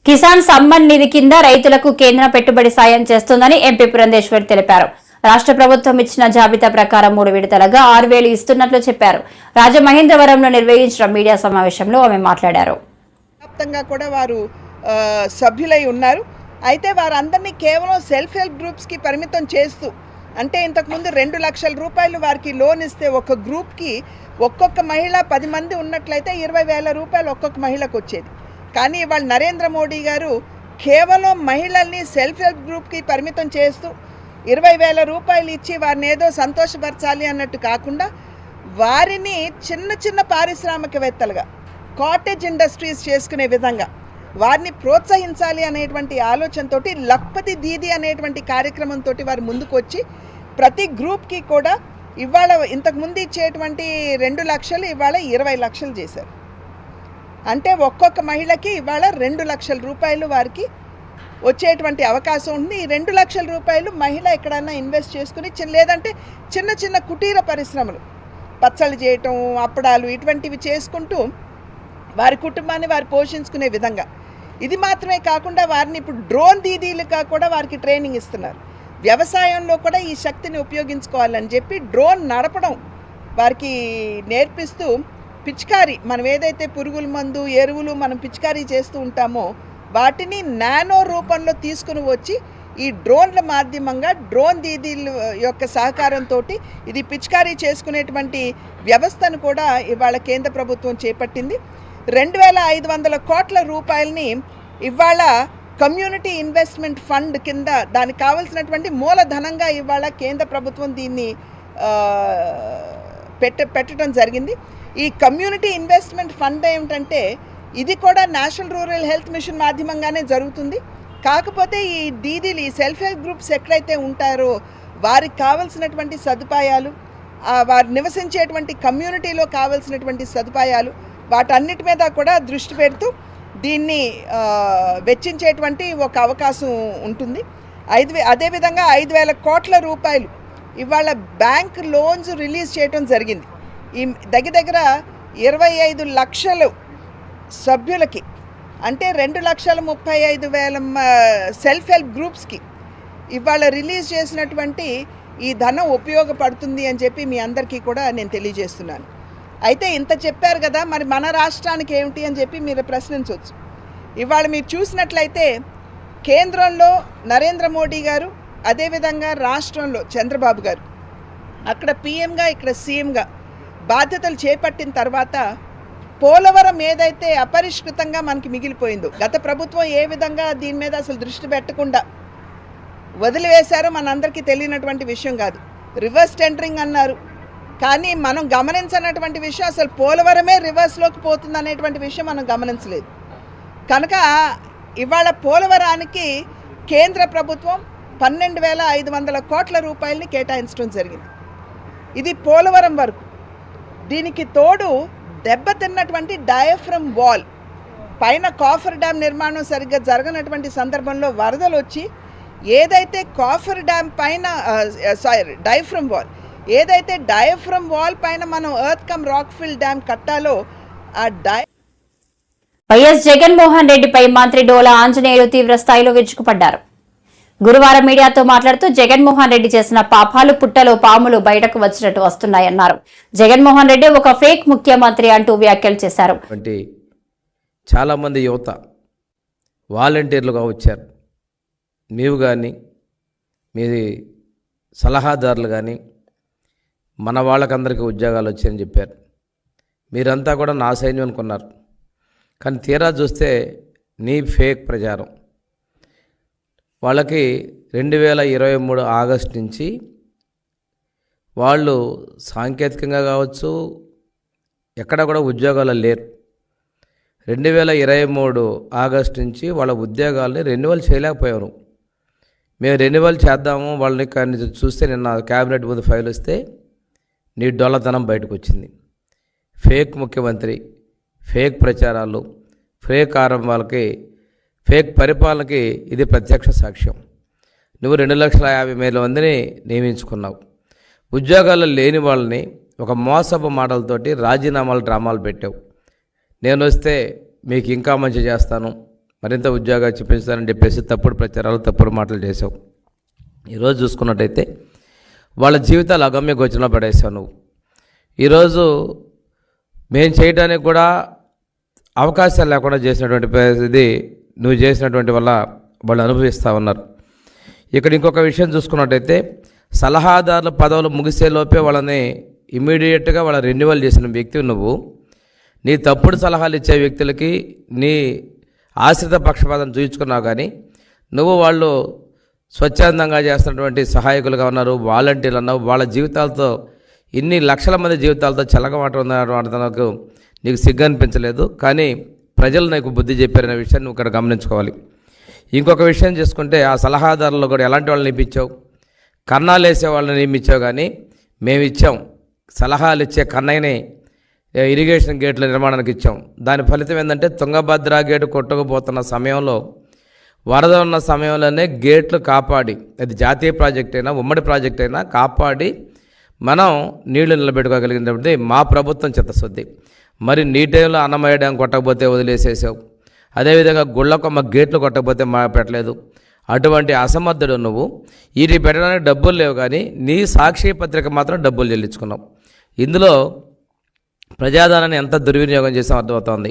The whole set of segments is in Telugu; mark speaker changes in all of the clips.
Speaker 1: కిసాన్ సమ్మాన్ నిధి కింద రైతులకు కేంద్రం పెట్టుబడి సాయం చేస్తుందని ఎంపీ పురంధేశ్వర్ తెలిపారు. రాష్ట్ర ప్రభుత్వం ఇచ్చిన జాబితా ప్రకారం 3 విడతలుగా 6,000 ఇస్తున్నట్లు చెప్పారు. రాజమహేంద్రవరంలో నిర్వహించిన మీడియా సమావేశంలో ఆమె మాట్లాడారు.
Speaker 2: వ్యాప్తంగా కూడా వారు సభ్యులై ఉన్నారు. అయితే వారందరినీ కేవలం సెల్ఫ్ హెల్ప్ గ్రూప్స్కి పరిమితం చేస్తూ, అంటే ఇంతకుముందు 2 లక్షల రూపాయలు వారికి లోన్ ఇస్తే ఒక గ్రూప్కి ఒక్కొక్క మహిళ 10 మంది ఉన్నట్లయితే 20,000 రూపాయలు ఒక్కొక్క మహిళకు వచ్చేది. కానీ ఇవాళ నరేంద్ర మోడీ గారు కేవలం మహిళల్ని సెల్ఫ్ హెల్ప్ గ్రూప్కి పరిమితం చేస్తూ 20,000 రూపాయలు ఇచ్చి వారిని ఏదో సంతోషపరచాలి అన్నట్టు కాకుండా వారిని చిన్న చిన్న పారిశ్రామికవేత్తలుగా, కాటేజ్ ఇండస్ట్రీస్ చేసుకునే విధంగా వారిని ప్రోత్సహించాలి అనేటువంటి ఆలోచనతో లఖ్పతి దీదీ అనేటువంటి కార్యక్రమంతో వారు ముందుకు వచ్చి ప్రతి గ్రూప్కి కూడా ఇవాళ ఇంతకుముందు ఇచ్చేటువంటి 2 లక్షలు ఇవాళ 20 లక్షలు చేశారు. అంటే ఒక్కొక్క మహిళకి ఇవాళ 2 లక్షల రూపాయలు వారికి వచ్చేటువంటి అవకాశం ఉంది. ఈ 2 లక్షల రూపాయలు మహిళ ఎక్కడన్నా ఇన్వెస్ట్ చేసుకుని లేదంటే చిన్న చిన్న కుటీర పరిశ్రమలు, పచ్చళ్ళు చేయటం, అప్పడాలు ఇటువంటివి చేసుకుంటూ వారి కుటుంబాన్ని వారు పోషించుకునే విధంగా. ఇది మాత్రమే కాకుండా వారిని ఇప్పుడు డ్రోన్ దీదీలుగా కూడా వారికి ట్రైనింగ్ ఇస్తున్నారు. వ్యవసాయంలో కూడా ఈ శక్తిని ఉపయోగించుకోవాలని చెప్పి డ్రోన్ నడపడం వారికి నేర్పిస్తూ పిచికారీ, మనం ఏదైతే పురుగుల మందు, ఎరువులు మనం పిచికారీ చేస్తూ ఉంటామో వాటిని నానో రూపంలో తీసుకుని వచ్చి ఈ డ్రోన్ల మాధ్యమంగా డ్రోన్ దీదీల యొక్క సహకారంతో ఇది పిచికారీ చేసుకునేటువంటి వ్యవస్థను కూడా ఇవాళ కేంద్ర ప్రభుత్వం చేపట్టింది. 2,500 కోట్ల రూపాయలని ఇవాళ కమ్యూనిటీ ఇన్వెస్ట్మెంట్ ఫండ్ కింద దానికి కావాల్సినటువంటి మూలధనంగా ఇవాళ కేంద్ర ప్రభుత్వం దీన్ని పెట్టడం జరిగింది. ఈ కమ్యూనిటీ ఇన్వెస్ట్మెంట్ ఫండ్ ఏమిటంటే ఇది కూడా నేషనల్ రూరల్ హెల్త్ మిషన్ మాధ్యమంగానే జరుగుతుంది. కాకపోతే ఈ దీదీలు, ఈ సెల్ఫ్ హెల్ప్ గ్రూప్స్ ఎక్కడైతే ఉంటారో వారికి కావాల్సినటువంటి సదుపాయాలు, వారు నివసించేటువంటి కమ్యూనిటీలో కావాల్సినటువంటి సదుపాయాలు, వాటన్నిటి మీద కూడా దృష్టి పెడుతూ దీన్ని వెచ్చించేటువంటి ఒక అవకాశం ఉంటుంది. అదేవిధంగా 5,000 కోట్ల రూపాయలు ఇవాళ బ్యాంక్ లోన్స్ రిలీజ్ చేయడం జరిగింది. ఈ దగ్గర 25 లక్షలు సభ్యులకి, అంటే 2,35,000 సెల్ఫ్ హెల్ప్ గ్రూప్స్కి ఇవాళ రిలీజ్ చేసినటువంటి ఈ ధనం ఉపయోగపడుతుంది అని చెప్పి మీ అందరికీ కూడా నేను తెలియజేస్తున్నాను. అయితే ఇంత చెప్పారు కదా, మరి మన రాష్ట్రానికి ఏమిటి అని చెప్పి మీరు ప్రశ్నించవచ్చు. ఇవాళ మీరు చూసినట్లయితే కేంద్రంలో నరేంద్ర మోడీ గారు, అదేవిధంగా రాష్ట్రంలో చంద్రబాబు గారు, అక్కడ పిఎంగా ఇక్కడ సీఎంగా బాధ్యతలు చేపట్టిన తర్వాత పోలవరం ఏదైతే అపరిష్కృతంగా మనకి మిగిలిపోయిందో, గత ప్రభుత్వం ఏ విధంగా దీని మీద అసలు దృష్టి పెట్టకుండా వదిలివేశారో మనందరికీ తెలియనటువంటి విషయం కాదు. రివర్స్ టెండరింగ్ అన్నారు, కానీ మనం గమనించినటువంటి విషయం అసలు పోలవరమే రివర్స్లోకి పోతుంది అనేటువంటి విషయం మనం గమనించలేదు. కనుక ఇవాళ పోలవరానికి కేంద్ర ప్రభుత్వం 12,500 కోట్ల రూపాయలని కేటాయించడం జరిగింది. ఇది పోలవరం వరకు. దీనికి తోడు దెబ్బతిన్నటువంటి డయాఫ్రమ్ వాల్ పైన కాఫర్ డ్యామ్ నిర్మాణం సరిగ్గా జరగనటువంటి సందర్భంలో వరదలు వచ్చి ఏదైతే కాఫర్ డ్యామ్ పైన డయాఫ్రమ్ వాల్, ఏదైతే డయాఫ్రమ్ వాల్ పైన మనం earth cum rock fill dam కట్టాలో ఆ
Speaker 1: వైఎస్ జగన్మోహన్ రెడ్డిపై మంత్రి డోలా ఆంజనేయులు తీవ్ర స్థాయిలో విరుచుకుపడ్డారు. గురువారం మీడియాతో మాట్లాడుతూ జగన్మోహన్ రెడ్డి చేసిన పాపాలు పుట్టలో పాములు బయటకు వచ్చినట్టు వస్తున్నాయన్నారు. జగన్మోహన్ రెడ్డి ఒక ఫేక్ ముఖ్యమంత్రి అంటూ వ్యాఖ్యలు చేశారు.
Speaker 3: చాలా మంది యువత వాలంటీర్లుగా వచ్చారు. నీవు కానీ మీ సలహాదారులు కానీ మన వాళ్ళకందరికీ ఉద్యోగాలు వచ్చాయని చెప్పారు. మీరంతా కూడా నా సైన్యం అనుకున్నారు. కానీ తీరా చూస్తే నీ ఫేక్ ప్రచారం. వాళ్ళకి 2023 ఆగస్టు నుంచి వాళ్ళు సాంకేతికంగా కావచ్చు ఎక్కడ కూడా ఉద్యోగాలు లేరు. 2023 ఆగస్టు నుంచి వాళ్ళ ఉద్యోగాలని రెన్యువల్ చేయలేకపోయారు. మేము రెన్యువల్ చేద్దాము వాళ్ళని, కానీ చూస్తే నిన్న క్యాబినెట్ ముందు ఫైల్ వస్తే నీ డొల్లతనం బయటకు వచ్చింది. ఫేక్ ముఖ్యమంత్రి, ఫేక్ ప్రచారాలు, ఫేక్ ఆరంభాలకి, ఫేక్ పరిపాలనకి ఇది ప్రత్యక్ష సాక్ష్యం. నువ్వు 2,50,000 మందిని నియమించుకున్నావు. ఉద్యోగాలు లేని వాళ్ళని ఒక మోసపు మాటలతోటి రాజీనామాలు డ్రామాలు పెట్టావు. నేను వస్తే మీకు ఇంకా మంచి చేస్తాను, మరింత ఉద్యోగాలు చూపిస్తారని చెప్పేసి తప్పుడు ప్రచారాలు, తప్పుడు మాటలు చేసావు. ఈరోజు చూసుకున్నట్టయితే వాళ్ళ జీవితాలు అగమ్య గోచరంలో పడేసావు నువ్వు. ఈరోజు మేము చేయడానికి కూడా అవకాశాలు లేకుండా చేసినటువంటి ఇది నువ్వు చేసినటువంటి వల్ల వాళ్ళు అనుభవిస్తూ ఉన్నారు. ఇక్కడ ఇంకొక విషయం చూసుకున్నట్టయితే సలహాదారుల పదవులు ముగిసే లోపే వాళ్ళని ఇమీడియట్గా వాళ్ళ రెన్యువల్ చేసిన వ్యక్తి నువ్వు. నీ తప్పుడు సలహాలు ఇచ్చే వ్యక్తులకి నీ ఆశ్రిత పక్షపాతం చూయించుకున్నావు. కానీ నువ్వు వాళ్ళు స్వచ్ఛందంగా చేస్తున్నటువంటి సహాయకులుగా ఉన్నారు, వాలంటీర్లు అన్నావు. వాళ్ళ జీవితాలతో ఇన్ని లక్షల మంది జీవితాలతో చెలగమాట నీకు సిగ్గు అనిపించలేదు. కానీ ప్రజలు నీకు బుద్ధి చెప్పారనే విషయాన్ని నువ్వు ఇక్కడ గమనించుకోవాలి. ఇంకొక విషయం చేసుకుంటే ఆ సలహాదారులు కూడా ఎలాంటి వాళ్ళని నియమించావు? కన్నాలు వేసే వాళ్ళని నియమించావు. కానీ మేము ఇచ్చాం సలహాలు ఇచ్చే కన్నయ్యని ఇరిగేషన్ గేట్ల నిర్మాణానికి ఇచ్చాం. దాని ఫలితం ఏంటంటే తుంగభద్ర గేటు కొట్టుకుపోతున్న సమయంలో, వరద ఉన్న సమయంలోనే గేట్లు కాపాడి, అది జాతీయ ప్రాజెక్ట్ అయినా ఉమ్మడి ప్రాజెక్ట్ అయినా కాపాడి మనం నీళ్లు నిలబెట్టుకోగలిగినటువంటి మా ప్రభుత్వం చిత్తశుద్ధి. మరి నీ టైంలో అన్నమయ్య డ్యాం కొట్టకపోతే వదిలేసేసావు. అదేవిధంగా గుళ్ళకొమ్మ గేట్లు కొట్టకపోతే మా పెట్టలేదు. అటువంటి అసమర్థుడు నువ్వు. వీటి పెట్టడానికి డబ్బులు లేవు, కానీ నీ సాక్షి పత్రిక మాత్రం డబ్బులు చెల్లించుకున్నావు. ఇందులో ప్రజాధనాన్ని ఎంత దుర్వినియోగం చేసాం అర్థమవుతోంది.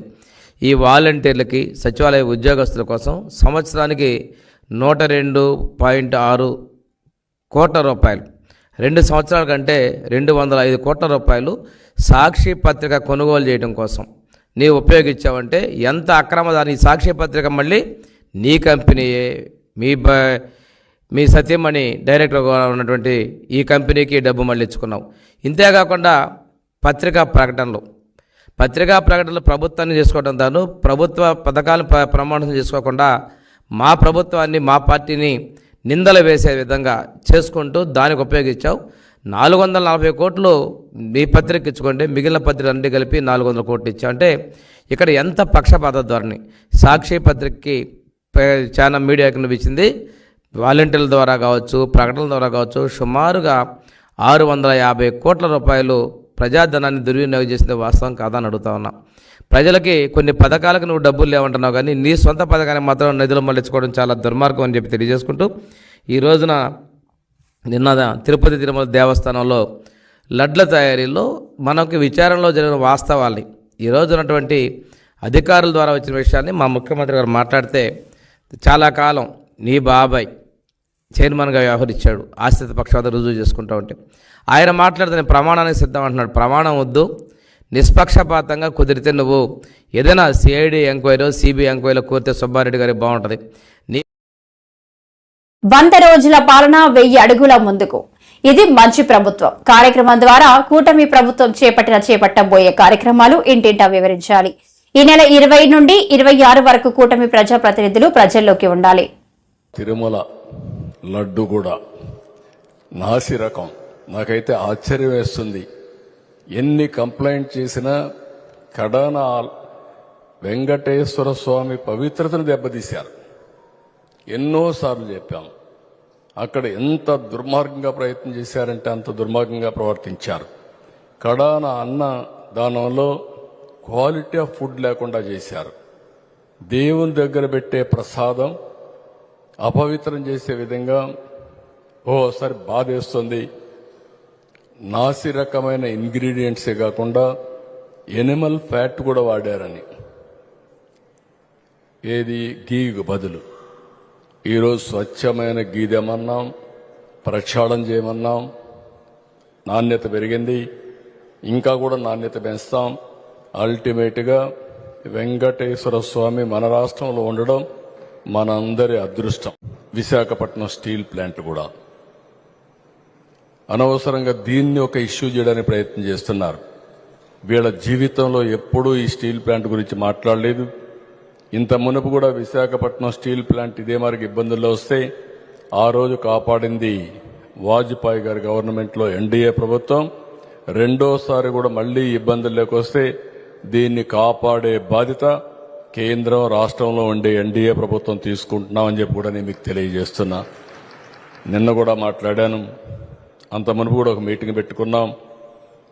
Speaker 3: ఈ వాలంటీర్లకి, సచివాలయ ఉద్యోగస్తుల కోసం సంవత్సరానికి 102.6 కోట్ల రూపాయలు, 2 సంవత్సరాల కంటే 205 కోట్ల రూపాయలు సాక్షి పత్రిక కొనుగోలు చేయడం కోసం నీవు ఉపయోగించావంటే ఎంత అక్రమదాన్ని. ఈ సాక్షి పత్రిక మళ్ళీ నీ కంపెనీయే, మీ సత్యమణి డైరెక్టర్గా ఉన్నటువంటి ఈ కంపెనీకి డబ్బు మళ్ళీ ఇచ్చుకున్నావు. ఇంతేకాకుండా పత్రికా ప్రకటనలు ప్రభుత్వాన్ని చేసుకోవడం తాను ప్రభుత్వ పథకాలను ప్రమాణం చేసుకోకుండా మా ప్రభుత్వాన్ని, మా పార్టీని నిందలు వేసే విధంగా చేసుకుంటూ దానికి ఉపయోగించావు. 440 కోట్లు మీ పత్రిక ఇచ్చుకుంటే మిగిలిన పత్రికలు అన్నీ కలిపి 400 కోట్లు ఇచ్చావు. అంటే ఇక్కడ ఎంత పక్షపాత ధోరణి. సాక్షి పత్రికకి చాలా మీడియాకి నువ్వు ఇచ్చింది వాలంటీర్ల ద్వారా కావచ్చు, ప్రకటనల ద్వారా కావచ్చు, సుమారుగా 650 కోట్ల రూపాయలు ప్రజాధనాన్ని దుర్వినియోగం చేసింది వాస్తవం కాదని అడుగుతా ఉన్నా. ప్రజలకి కొన్ని పథకాలకు నువ్వు డబ్బులు లేవంటున్నావు, కానీ నీ సొంత పథకాన్ని మాత్రం నిధులు మళ్ళించుకోవడం చాలా దుర్మార్గం అని చెప్పి తెలియజేసుకుంటూ, ఈ రోజున నిన్న తిరుపతి తిరుమల దేవస్థానంలో లడ్ల తయారీలో మనకి విచారణలో జరిగిన వాస్తవాల్ని, ఈ రోజు ఉన్నటువంటి అధికారుల ద్వారా వచ్చిన విషయాన్ని మా ముఖ్యమంత్రి గారు మాట్లాడితే, చాలా కాలం నీ బాబాయ్ చైర్మన్గా వ్యవహరించాడు, ఆశ్రిత పక్షపాతం రుజువు చేసుకుంటూ ఉంటే ఆయన మాట్లాడితే నేను ప్రమాణానికి సిద్ధం అంటున్నాడు. ప్రమాణం వద్దు, నిష్పక్షపాతంగా కుదిరితే నువ్వు ఏదైనా సిఐడి ఎంక్వైరీ, సిబిఐ ఎంక్వైరీలో కోరితే సుబ్బారెడ్డి గారికి బాగుంటుంది.
Speaker 1: 100 రోజుల పాలన 1000 అడుగుల ముందుకు, ఇది మంచి ప్రభుత్వం కార్యక్రమం ద్వారా కూటమి ప్రభుత్వం చేపట్టబోయే కార్యక్రమాలు ఇంటింటా వివరించాలి. ఈ నెల 20 నుండి 26 వరకు కూటమి ప్రజాప్రతినిధులు ప్రజల్లోకి ఉండాలి.
Speaker 4: తిరుమల లడ్డు కూడా నాసి రకం. నాకైతే ఆశ్చర్యం వేస్తుంది. ఎన్ని కంప్లైంట్ చేసినా కడాన వెంకటేశ్వర స్వామి పవిత్రతను దెబ్బతీశారు. ఎన్నోసార్లు చెప్పాం. అక్కడ ఎంత దుర్మార్గంగా ప్రయత్నం చేశారంటే అంత దుర్మార్గంగా ప్రవర్తించారు. కడాన అన్న దానంలో క్వాలిటీ ఆఫ్ ఫుడ్ లేకుండా చేశారు. దేవుని దగ్గర పెట్టే ప్రసాదం అపవిత్రం చేసే విధంగా ఓసారి బాధేస్తుంది. నాసి రకమైన ఇంగ్రీడియంట్సే కాకుండా ఎనిమల్ ఫ్యాట్ కూడా వాడారని, ఏది గీకు బదులు. ఈరోజు స్వచ్ఛమైన గీ తెమన్నాం, ప్రక్షాళన చేయమన్నాం. నాణ్యత పెరిగింది, ఇంకా కూడా నాణ్యత పెంచుతాం. అల్టిమేట్గా వెంకటేశ్వర స్వామి మన రాష్ట్రంలో ఉండడం మనందరి అదృష్టం. విశాఖపట్నం స్టీల్ ప్లాంట్ కూడా అనవసరంగా దీన్ని ఒక ఇష్యూ చేయడానికి ప్రయత్నం చేస్తున్నారు. వీళ్ళ జీవితంలో ఎప్పుడూ ఈ స్టీల్ ప్లాంట్ గురించి మాట్లాడలేదు. ఇంత మునుపు కూడా విశాఖపట్నం స్టీల్ ప్లాంట్ ఇదే మరికి ఇబ్బందుల్లో వస్తే ఆ రోజు కాపాడింది వాజ్పేయి గారి గవర్నమెంట్లో ఎన్డీఏ ప్రభుత్వం. రెండోసారి కూడా మళ్లీ ఇబ్బందుల్లోకి వస్తే దీన్ని కాపాడే బాధ్యత కేంద్రం, రాష్ట్రంలో ఉండే ఎన్డీఏ ప్రభుత్వం తీసుకుంటున్నామని చెప్పి కూడా నేను మీకు తెలియజేస్తున్నా. నిన్న కూడా మాట్లాడాను. అంత మునుపు కూడా ఒక మీటింగ్ పెట్టుకున్నాం.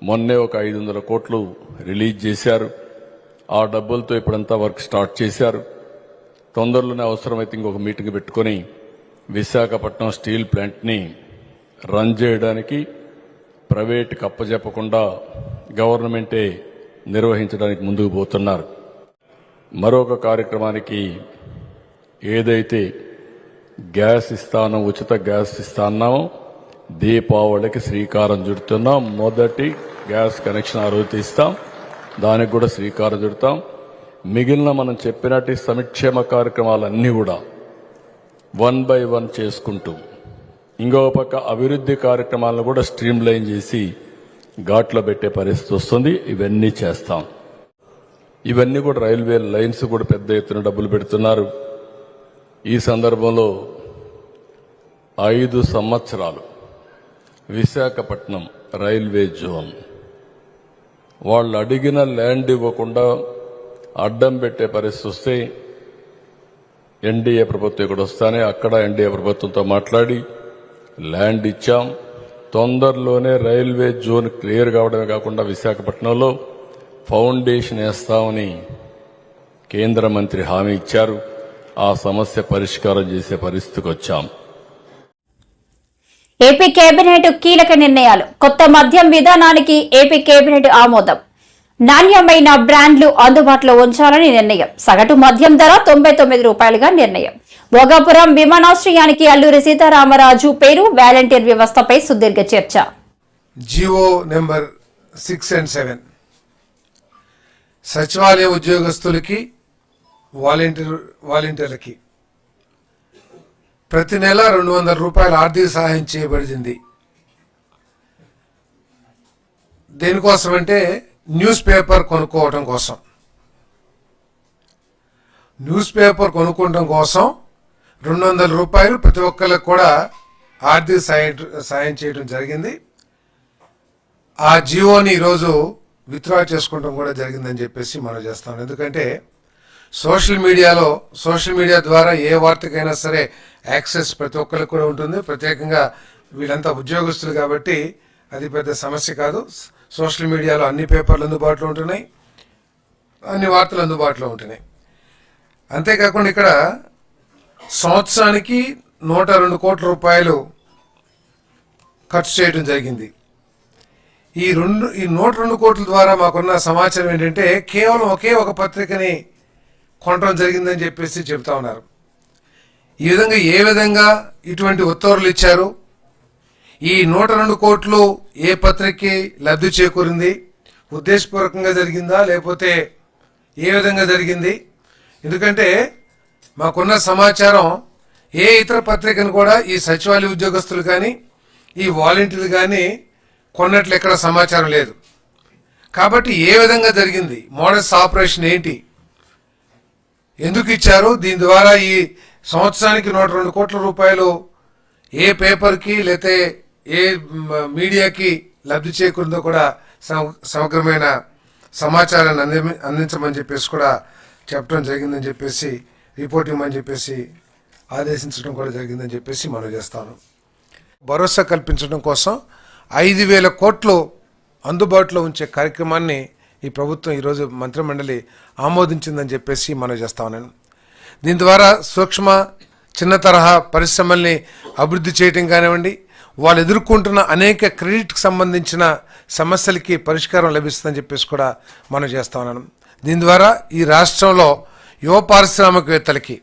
Speaker 4: మొన్నే ఒక 500 కోట్లు రిలీజ్ చేశారు. ఆ డబ్బులతో ఇప్పుడంతా వర్క్ స్టార్ట్ చేశారు. తొందరలోనే అవసరమైతే ఇంకొక మీటింగ్ పెట్టుకొని విశాఖపట్నం స్టీల్ ప్లాంట్ని రన్ చేయడానికి ప్రైవేట్కి అప్పజెప్పకుండా గవర్నమెంటే నిర్వహించడానికి ముందుకు పోతున్నారు. మరొక కార్యక్రమానికి ఏదైతే గ్యాస్ ఇస్తానో, ఉచిత గ్యాస్ ఇస్తానో దీపావళికి శ్రీకారం చుడుతున్నాం. మొదటి గ్యాస్ కనెక్షన్ ఆ రోజు ఇస్తాం, దానికి కూడా శ్రీకారం చుడతాం. మిగిలిన మనం చెప్పినట్టు సంక్షేమ కార్యక్రమాలన్నీ కూడా 1 by 1 చేసుకుంటూ ఇంకో పక్క అభివృద్ధి కార్యక్రమాలను కూడా స్ట్రీమ్ లైన్ చేసి ఘాట్లో పెట్టే పరిస్థితి వస్తుంది. ఇవన్నీ చేస్తాం. ఇవన్నీ కూడా రైల్వే లైన్స్ కూడా పెద్ద ఎత్తున డబ్బులు పెడుతున్నారు. ఈ సందర్భంలో 5 సంవత్సరాలు విశాఖపట్నం రైల్వే జోన్ వాళ్ళు అడిగిన ల్యాండ్ ఇవ్వకుండా అడ్డం పెట్టే పరిస్థితి వస్తే ఎన్డీఏ ప్రభుత్వం ఇక్కడ వస్తానే అక్కడ ఎన్డీఏ ప్రభుత్వంతో మాట్లాడి ల్యాండ్ ఇచ్చాం. తొందరలోనే రైల్వే జోన్ క్లియర్ కావడమే కాకుండా విశాఖపట్నంలో ఫౌండేషన్ వేస్తామని కేంద్ర మంత్రి హామీ ఇచ్చారు. ఆ సమస్య పరిష్కారం చేసే పరిస్థితికి వచ్చాం.
Speaker 1: ఏపీ కేబినెట్ కీలక నిర్ణయాలు. కొత్త మద్యం విధానానికి ఏపీ కేబినెట్ ఆమోదం. నాణ్యమైన బ్రాండ్లు అందుబాటులో ఉంచాలని నిర్ణయం. సగటు మద్యం ధర 99 రూపాయలుగా నిర్ణయం. భోగాపురం విమానాశ్రయానికి అల్లూరి సీతారామరాజు పేరు. వాలంటీర్ వ్యవస్థపై సుదీర్ఘ చర్చ.
Speaker 5: జీవో నెంబర్ 6 and 7 సచివాలయ ఉద్యోగస్తులకి వాలంటీర్లకి ప్రతి నెల 200 రూపాయల ఆర్థిక సహాయం చేయబడింది. దేనికోసమంటే న్యూస్ పేపర్ కొనుక్కోవడం కోసం. న్యూస్ పేపర్ కొనుక్కోవడం కోసం 200 రూపాయలు ప్రతి ఒక్కరికి కూడా ఆర్థిక సాయం చేయడం జరిగింది. ఆ జీవోని ఈరోజు విత్డ్రా చేసుకోవడం కూడా జరిగిందని చెప్పేసి మనం చేస్తాం. ఎందుకంటే సోషల్ మీడియా ద్వారా ఏ వార్తకైనా సరే యాక్సెస్ ప్రతి ఒక్కరికి కూడా ఉంటుంది. ప్రత్యేకంగా వీళ్ళంతా ఉద్యోగస్తులు కాబట్టి అది పెద్ద సమస్య కాదు. సోషల్ మీడియాలో అన్ని పేపర్లు అందుబాటులో ఉంటున్నాయి, అన్ని వార్తలు అందుబాటులో ఉంటున్నాయి. అంతేకాకుండా ఇక్కడ సంవత్సరానికి 102 కోట్ల రూపాయలు ఖర్చు చేయడం జరిగింది. ఈ 102 కోట్ల ద్వారా మాకున్న సమాచారం ఏంటంటే కేవలం ఒకే ఒక పత్రికని కొనడం జరిగిందని చెప్పేసి చెప్తా ఉన్నారు. ఏ విధంగా ఇటువంటి ఉత్తర్వులు ఇచ్చారు, ఈ 102 కోట్లు ఏ పత్రికకి లబ్ధి చేకూరింది, ఉద్దేశపూర్వకంగా జరిగిందా లేకపోతే ఏ విధంగా జరిగింది? ఎందుకంటే మాకున్న సమాచారం ఏ ఇతర పత్రికను కూడా ఈ సచివాలయ ఉద్యోగస్తులు కానీ ఈ వాలంటీర్లు కానీ కొన్నట్లు ఎక్కడ సమాచారం లేదు. కాబట్టి ఏ విధంగా జరిగింది, మోడస్ ఆపరేషన్ ఏంటి, ఎందుకు ఇచ్చారు, దీని ద్వారా ఈ సంవత్సరానికి 102 కోట్ల రూపాయలు ఏ పేపర్కి లేతే ఏ మీడియాకి లబ్ధి చేకూరిందో కూడా సమగ్రమైన సమాచారాన్ని అందించమని చెప్పేసి కూడా చెప్పడం జరిగిందని చెప్పేసి, రిపోర్ట్ ఇవ్వమని చెప్పేసి ఆదేశించడం కూడా జరిగిందని చెప్పేసి మనం చేస్తాను. భరోసా కల్పించడం కోసం 5,000 కోట్లు అందుబాటులో ఉంచే కార్యక్రమాన్ని ఈ ప్రభుత్వం ఈరోజు మంత్రిమండలి ఆమోదించిందని చెప్పేసి మనం చేస్తా ఉన్నాను. దీని ద్వారా సూక్ష్మ చిన్న తరహా పరిశ్రమల్ని అభివృద్ధి చేయటం కానివ్వండి, వాళ్ళు ఎదుర్కొంటున్న అనేక క్రెడిట్కి సంబంధించిన సమస్యలకి పరిష్కారం లభిస్తుందని చెప్పేసి కూడా మనం చేస్తా ఉన్నాను. దీని ద్వారా ఈ రాష్ట్రంలో యువ పారిశ్రామికవేత్తలకి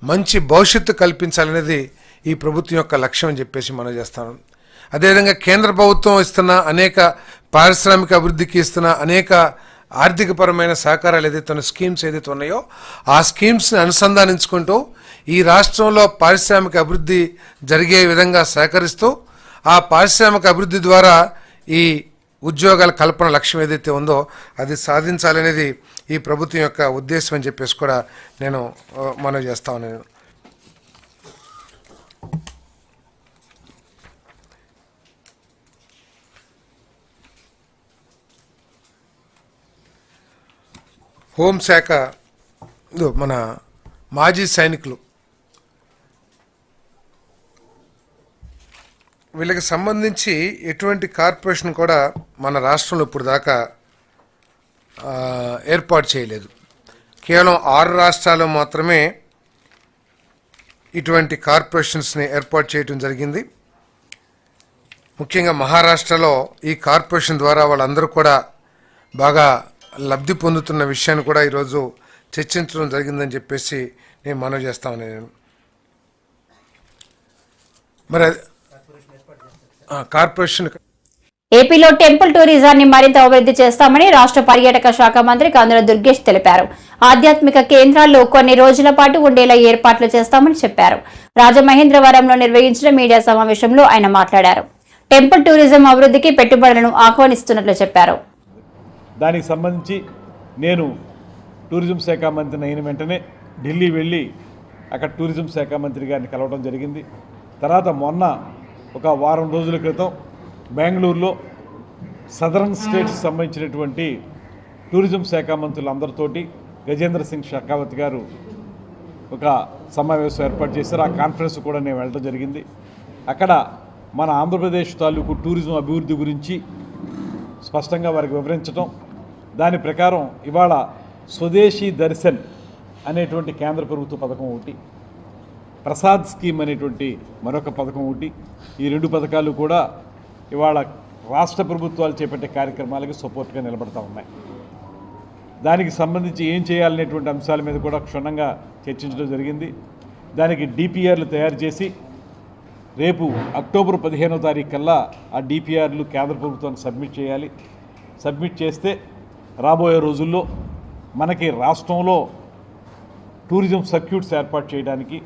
Speaker 5: మంచి భవిష్యత్తు కల్పించాలనేది ఈ ప్రభుత్వం యొక్క లక్ష్యం అని చెప్పేసి మనం చేస్తాను. అదేవిధంగా కేంద్ర ప్రభుత్వం ఇస్తున్న అనేక పారిశ్రామిక అభివృద్ధికి ఇస్తున్న అనేక ఆర్థికపరమైన సహకారాలు ఏదైతే స్కీమ్స్ ఏదైతే ఉన్నాయో ఆ స్కీమ్స్ని అనుసంధానించుకుంటూ ఈ రాష్ట్రంలో పారిశ్రామిక అభివృద్ధి జరిగే విధంగా సహకరిస్తూ ఆ పారిశ్రామిక అభివృద్ధి ద్వారా ఈ ఉద్యోగాల కల్పన లక్ష్యం ఏదైతే ఉందో అది సాధించాలనేది ఈ ప్రభుత్వం యొక్క ఉద్దేశం అని చెప్పేసి కూడా నేను మనవి చేస్తా ఉన్నాను. హోంశాఖ మన మాజీ సైనికులు వీళ్ళకి సంబంధించి ఎటువంటి కార్పొరేషన్ కూడా మన రాష్ట్రంలో ఇప్పుడు దాకా ఏర్పాటు చేయలేదు. కేవలం 6 రాష్ట్రాల్లో మాత్రమే ఇటువంటి కార్పొరేషన్స్ని ఏర్పాటు చేయడం జరిగింది. ముఖ్యంగా మహారాష్ట్రలో ఈ కార్పొరేషన్ ద్వారా వాళ్ళందరూ కూడా బాగా లబ్ధి పొందుతున్న విషయాన్ని కూడా ఈరోజు చర్చించడం జరిగిందని చెప్పేసి నేను మనవి చేస్తాను. నేను మరి కార్పొరేషన్
Speaker 1: ఏపీలో టెంపుల్ టూరిజాన్ని మరింత అభివృద్ధి చేస్తామని రాష్ట్ర పర్యాటక శాఖ మంత్రి కందుల దుర్గేష్ తెలిపారు. ఆధ్యాత్మిక కేంద్రాల్లో కొన్ని రోజుల పాటు ఉండేలా ఏర్పాట్లు చేస్తామని చెప్పారు. రాజమహేంద్రవరంలో నిర్వహించిన మీడియా సమావేశంలో ఆయన మాట్లాడారు. టెంపుల్ టూరిజం అభివృద్ధికి పెట్టుబడులను ఆహ్వానిస్తున్నట్లు చెప్పారు.
Speaker 6: దానికి సంబంధించి నేను టూరిజం శాఖ మంత్రిని అయిన వెంటనే ఢిల్లీ వెళ్ళి అక్కడ టూరిజం శాఖ మంత్రి గారిని కలవడం జరిగింది. తర్వాత మొన్న ఒక వారం రోజుల క్రితం బెంగళూరులో సదరన్ స్టేట్స్ సంబంధించినటువంటి టూరిజం శాఖ మంత్రులందరితోటి గజేంద్ర సింగ్ షెకావత్ గారు ఒక సమావేశం ఏర్పాటు చేశారు. ఆ కాన్ఫరెన్స్ కూడా నేను వెళ్ళడం జరిగింది. అక్కడ మన ఆంధ్రప్రదేశ్ తాలూకు టూరిజం అభివృద్ధి గురించి స్పష్టంగా వారికి వివరించడం, దాని ప్రకారం ఇవాళ స్వదేశీ దర్శన్ అనేటువంటి కేంద్ర ప్రభుత్వ పథకం ఒకటి, ప్రసాద్ స్కీమ్ అనేటువంటి మరొక పథకం ఒకటి, ఈ రెండు పథకాలు కూడా ఇవాళ రాష్ట్ర ప్రభుత్వాలు చేపట్టే కార్యక్రమాలకి సపోర్ట్గా నిలబడతా ఉన్నాయి. దానికి సంబంధించి ఏం చేయాలనేటువంటి అంశాల మీద కూడా క్షుణ్ణంగా చర్చించడం జరిగింది. దానికి డిపిఆర్లు తయారు చేసి రేపు అక్టోబర్ 15వ తారీఖు కల్లా ఆ డిపిఆర్లు కేంద్ర ప్రభుత్వానికి సబ్మిట్ చేయాలి. సబ్మిట్ చేస్తే రాబోయే రోజుల్లో మనకి రాష్ట్రంలో టూరిజం సర్క్యూట్స్ ఏర్పాటు చేయడానికి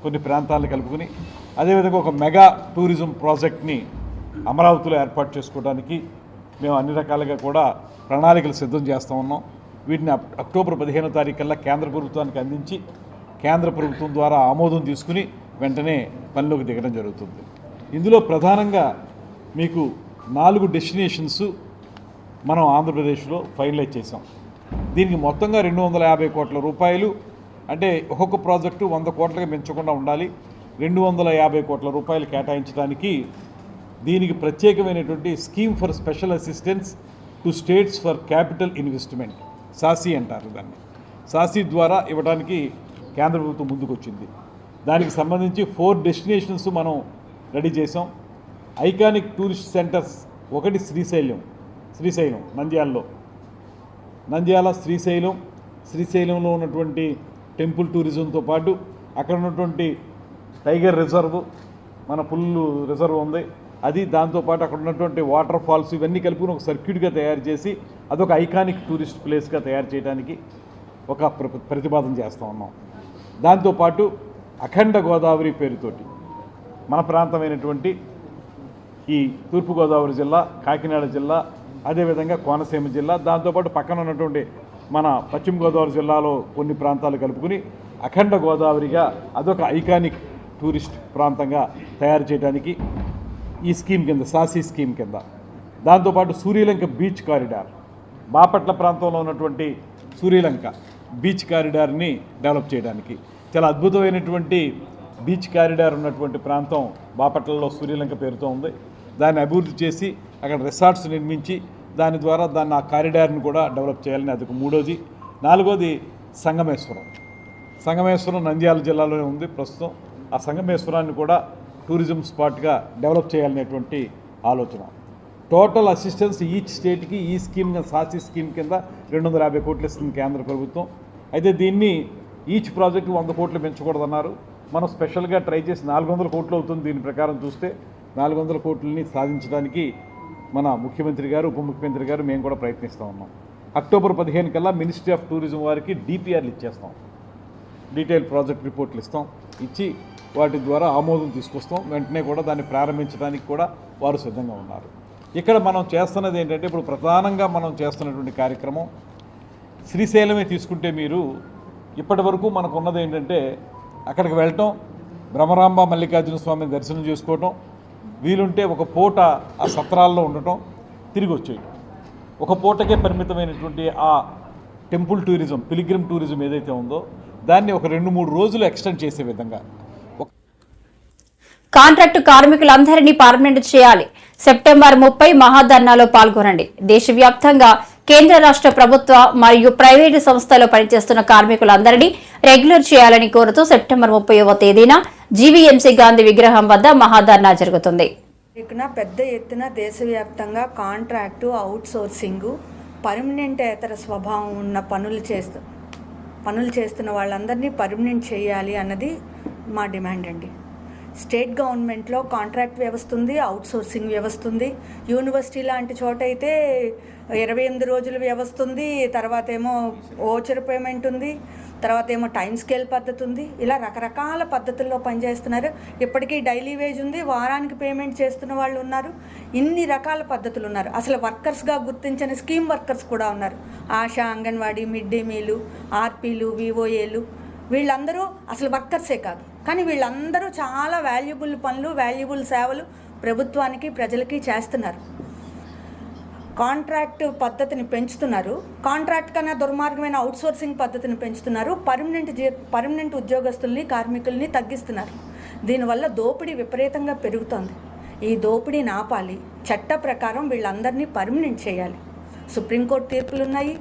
Speaker 6: కొన్ని ప్రాంతాలను కలుపుకొని, అదేవిధంగా ఒక మెగా టూరిజం ప్రాజెక్ట్ని అమరావతిలో ఏర్పాటు చేసుకోవడానికి మేము అన్ని రకాలుగా కూడా ప్రణాళికలు సిద్ధం చేస్తూ ఉన్నాం. వీటిని అక్టోబర్ 15వ తారీఖు కల్లా కేంద్ర ప్రభుత్వానికి అందించి కేంద్ర ప్రభుత్వం ద్వారా ఆమోదం తీసుకుని వెంటనే పనిలోకి దిగడం జరుగుతుంది. ఇందులో ప్రధానంగా మీకు 4 డెస్టినేషన్స్ మనం ఆంధ్రప్రదేశ్లో ఫైనలైజ్ చేసాం. దీనికి మొత్తంగా 250 కోట్ల రూపాయలు, అంటే ఒక్కొక్క ప్రాజెక్టు 100 కోట్లకి పెంచకుండా ఉండాలి. 250 కోట్ల రూపాయలు కేటాయించడానికి దీనికి ప్రత్యేకమైనటువంటి scheme for special assistance to states for capital investment, sassy అంటారు దాన్ని. సాసీ ద్వారా ఇవ్వడానికి కేంద్ర ప్రభుత్వం ముందుకు వచ్చింది. దానికి సంబంధించి 4 డెస్టినేషన్స్ మనం రెడీ చేసాం. ఐకానిక్ టూరిస్ట్ సెంటర్స్ ఒకటి శ్రీశైలం నంద్యాల శ్రీశైలంలో ఉన్నటువంటి టెంపుల్ టూరిజంతో పాటు అక్కడ ఉన్నటువంటి టైగర్ రిజర్వ్, మన పుల్లు రిజర్వ్ ఉంది అది, దాంతోపాటు అక్కడ ఉన్నటువంటి వాటర్ ఫాల్స్ ఇవన్నీ కలుపుకుని ఒక సర్క్యూట్గా తయారు చేసి అదొక ఐకానిక్ టూరిస్ట్ ప్లేస్గా తయారు చేయడానికి ఒక ప్రతిపాదన చేస్తూ ఉన్నాం. దాంతోపాటు అఖండ గోదావరి పేరుతోటి మన ప్రాంతమైనటువంటి ఈ తూర్పుగోదావరి జిల్లా, కాకినాడ జిల్లా, అదేవిధంగా కోనసీమ జిల్లా, దాంతోపాటు పక్కన ఉన్నటువంటి మన పశ్చిమ గోదావరి జిల్లాలో కొన్ని ప్రాంతాలు కలుపుకుని అఖండ గోదావరిగా అదొక ఐకానిక్ టూరిస్ట్ ప్రాంతంగా తయారు చేయడానికి ఈ స్కీమ్ కింద, సాసీ స్కీమ్ కింద, దాంతోపాటు సూర్యలంక బీచ్ కారిడార్, బాపట్ల ప్రాంతంలో ఉన్నటువంటి సూర్యలంక బీచ్ కారిడార్ని డెవలప్ చేయడానికి, చాలా అద్భుతమైనటువంటి బీచ్ కారిడార్ ఉన్నటువంటి ప్రాంతం బాపట్లలో సూర్యలంక పేరుతో ఉంది. దాన్ని అభివృద్ధి చేసి అక్కడ రిసార్ట్స్ నిర్మించి దాని ద్వారా ఆ కారిడార్ని కూడా డెవలప్ చేయాలని అదొక 3వది. 4వది సంగమేశ్వరం నంద్యాల జిల్లాలోనే ఉంది ప్రస్తుతం. ఆ సంగమేశ్వరాన్ని కూడా టూరిజం స్పాట్గా డెవలప్ చేయాలనేటువంటి ఆలోచన. టోటల్ అసిస్టెన్స్ ఈచ్ స్టేట్కి ఈ స్కీమ్, సాసీ స్కీమ్ కింద 250 కోట్లు ఇస్తుంది కేంద్ర ప్రభుత్వం. అయితే దీన్ని ఈచ్ ప్రాజెక్టు 100 కోట్లు పెంచకూడదన్నారు. మనం స్పెషల్గా ట్రై చేసి 400 కోట్లు అవుతుంది. దీని ప్రకారం చూస్తే 400 కోట్లని సాధించడానికి మన ముఖ్యమంత్రి గారు, ఉప ముఖ్యమంత్రి గారు, మేము కూడా ప్రయత్నిస్తూ ఉన్నాం. అక్టోబర్ 15 కల్లా మినిస్ట్రీ ఆఫ్ టూరిజం వారికి డిపిఆర్లు ఇచ్చేస్తాం, డీటెయిల్ ప్రాజెక్ట్ రిపోర్ట్లు ఇస్తాం. ఇచ్చి వాటి ద్వారా ఆమోదం తీసుకొస్తాం. వెంటనే కూడా దాన్ని ప్రారంభించడానికి కూడా వారు సిద్ధంగా ఉన్నారు. ఇక్కడ మనం చేస్తున్నది ఏంటంటే, ఇప్పుడు ప్రధానంగా మనం చేస్తున్నటువంటి కార్యక్రమం శ్రీశైలమే తీసుకుంటే మీరు ఇప్పటి వరకు మనకు ఉన్నది ఏంటంటే, అక్కడికి వెళ్ళటం, బ్రహ్మరాంబ మల్లికార్జున స్వామిని దర్శనం చేసుకోవటం, వీలుంటే ఒక పూట ఆ సత్రాల్లో ఉండటం, తిరిగి వచ్చేయటం. ఒక పూటకే పరిమితమైనటువంటి ఆ టెంపుల్ టూరిజం, పిలిగ్రిమ్ టూరిజం ఏదైతే ఉందో దాన్ని ఒక 2-3 రోజులు ఎక్స్టెండ్ చేసే విధంగా.
Speaker 1: కాంట్రాక్టు కార్మికులందరినీ పర్మనెంట్ చేయాలి. సెప్టెంబర్ 30 మహాధర్నాలో పాల్గొనండి. దేశవ్యాప్తంగా కేంద్ర రాష్ట్ర ప్రభుత్వ మరియు ప్రైవేటు సంస్థల్లో పనిచేస్తున్న కార్మికులందరినీ రెగ్యులర్ చేయాలని కోరుతూ సెప్టెంబర్ 30వ తేదీన జీవీఎంసీ గాంధీ విగ్రహం వద్ద మహాధర్నా జరుగుతుంది.
Speaker 7: పెద్ద ఎత్తున దేశవ్యాప్తంగా కాంట్రాక్టు, అవుట్ సోర్సింగ్, పర్మనెంటేతర స్వభావం ఉన్న పనులు చేస్తున్న వాళ్ళందరినీ పర్మనెంట్ చేయాలి అన్నది మా డిమాండ్ అండి. స్టేట్ గవర్నమెంట్లో కాంట్రాక్ట్ వ్యవస్థ ఉంది, అవుట్ సోర్సింగ్ వ్యవస్థ ఉంది. యూనివర్సిటీ లాంటి చోట అయితే 28 రోజుల వ్యవస్థ ఉంది, తర్వాత ఏమో ఓచర్ పేమెంట్ ఉంది, తర్వాత ఏమో టైం స్కేల్ పద్ధతి ఉంది. ఇలా రకరకాల పద్ధతుల్లో పనిచేస్తున్నారు. ఇప్పటికీ డైలీ వేజ్ ఉంది, వారానికి పేమెంట్ చేస్తున్న వాళ్ళు ఉన్నారు. ఇన్ని రకాల పద్ధతులు ఉన్నారు. అసలు వర్కర్స్గా గుర్తించిన స్కీమ్ వర్కర్స్ కూడా ఉన్నారు. ఆశా, అంగన్వాడీ, మిడ్ డే మీలు, ఆర్పీలు, వివోఏలు, వీళ్ళందరూ అసలు వర్కర్సే కాదు. కానీ వీళ్ళందరూ చాలా వాల్యుబుల్ పనులు, వాల్యుబుల్ సేవలు ప్రభుత్వానికి, ప్రజలకి చేస్తున్నారు. కాంట్రాక్ట్ పద్ధతిని పెంచుతున్నారు. కాంట్రాక్ట్ కన్నా దుర్మార్గమైన అవుట్సోర్సింగ్ పద్ధతిని పెంచుతున్నారు. పర్మనెంట్ ఉద్యోగస్తుల్ని, కార్మికుల్ని తగ్గిస్తున్నారు. దీనివల్ల దోపిడీ విపరీతంగా పెరుగుతోంది. ఈ దోపిడీని ఆపాలి. చట్ట ప్రకారం వీళ్ళందరినీ పర్మనెంట్ చేయాలి. సుప్రీంకోర్టు తీర్పులు ఉన్నాయి,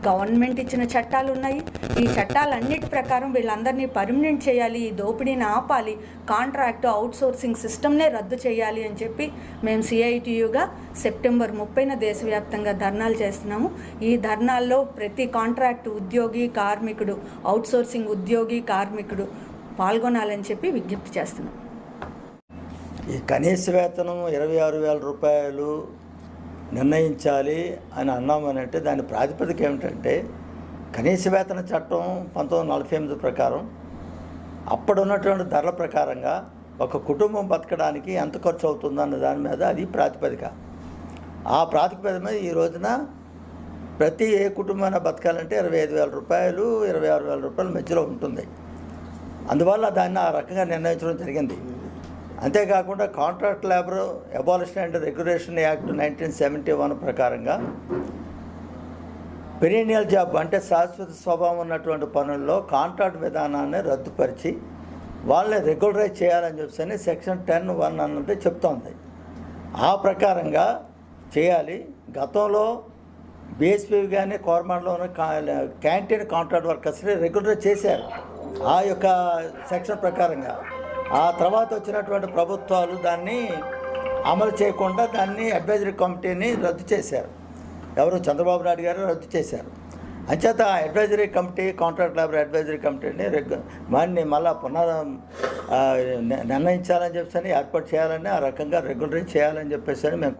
Speaker 7: గవర్నమెంట్ ఇచ్చిన చట్టాలు ఉన్నాయి. ఈ చట్టాలన్నిటి ప్రకారం వీళ్ళందరినీ పర్మనెంట్ చేయాలి, ఈ దోపిడీని ఆపాలి, కాంట్రాక్టు, అవుట్సోర్సింగ్ సిస్టమ్నే రద్దు చేయాలి అని చెప్పి మేము సిఐటియుగా సెప్టెంబర్ 30న దేశవ్యాప్తంగా ధర్నాలు చేస్తున్నాము. ఈ ధర్నాల్లో ప్రతి కాంట్రాక్టు ఉద్యోగి, కార్మికుడు, అవుట్సోర్సింగ్ ఉద్యోగి, కార్మికుడు పాల్గొనాలని చెప్పి విజ్ఞప్తి చేస్తున్నాం.
Speaker 8: ఈ కనీస వేతనం 26,000 రూపాయలు నిర్ణయించాలి అని అన్నామనంటే దాని ప్రాతిపదిక ఏమిటంటే కనీస వేతన చట్టం 1948 ప్రకారం అప్పుడున్నటువంటి ధరల ప్రకారంగా ఒక కుటుంబం బతకడానికి ఎంత ఖర్చు అవుతుందన్న దాని మీద అది ప్రాతిపదిక. ఆ ప్రాతిపదిక మీద ఈ రోజున ప్రతి ఏ కుటుంబాన్ని బతకాలంటే 25,000 రూపాయలు, 26,000 రూపాయల మధ్యలో ఉంటుంది. అందువల్ల దాన్ని ఆ రకంగా నిర్ణయించడం జరిగింది. అంతేకాకుండా contract labour abolition and regulation act 1971 ప్రకారంగా పెరీనియల్ జాబ్ అంటే శాశ్వత స్వభావం ఉన్నటువంటి పనుల్లో కాంట్రాక్ట్ విధానాన్ని రద్దుపరిచి వాళ్ళని రెగ్యులరైజ్ చేయాలని చెప్పి సెక్షన్ 10(1) అన్నది చెప్తోంది. ఆ ప్రకారంగా చేయాలి. గతంలో బీఎస్పీ కానీ కోరమాడలోని క్యాంటీన్ కాంట్రాక్ట్ వర్కర్స్ని రెగ్యులరైజ్ చేశారు ఆ యొక్క సెక్షన్ ప్రకారంగా. ఆ తర్వాత వచ్చినటువంటి ప్రభుత్వాలు దాన్ని అమలు చేయకుండా దాన్ని అడ్వైజరీ కమిటీని రద్దు చేశారు. ఎవరు? చంద్రబాబు నాయుడు గారు రద్దు చేశారు. అంచేత advisory committee, contract labour advisory కమిటీని మళ్ళీ నిర్ణయించాలని చెప్పేసి ఏర్పాటు చేయాలని, ఆ రకంగా రెగ్యులరైజ్ చేయాలని చెప్పేసి మేము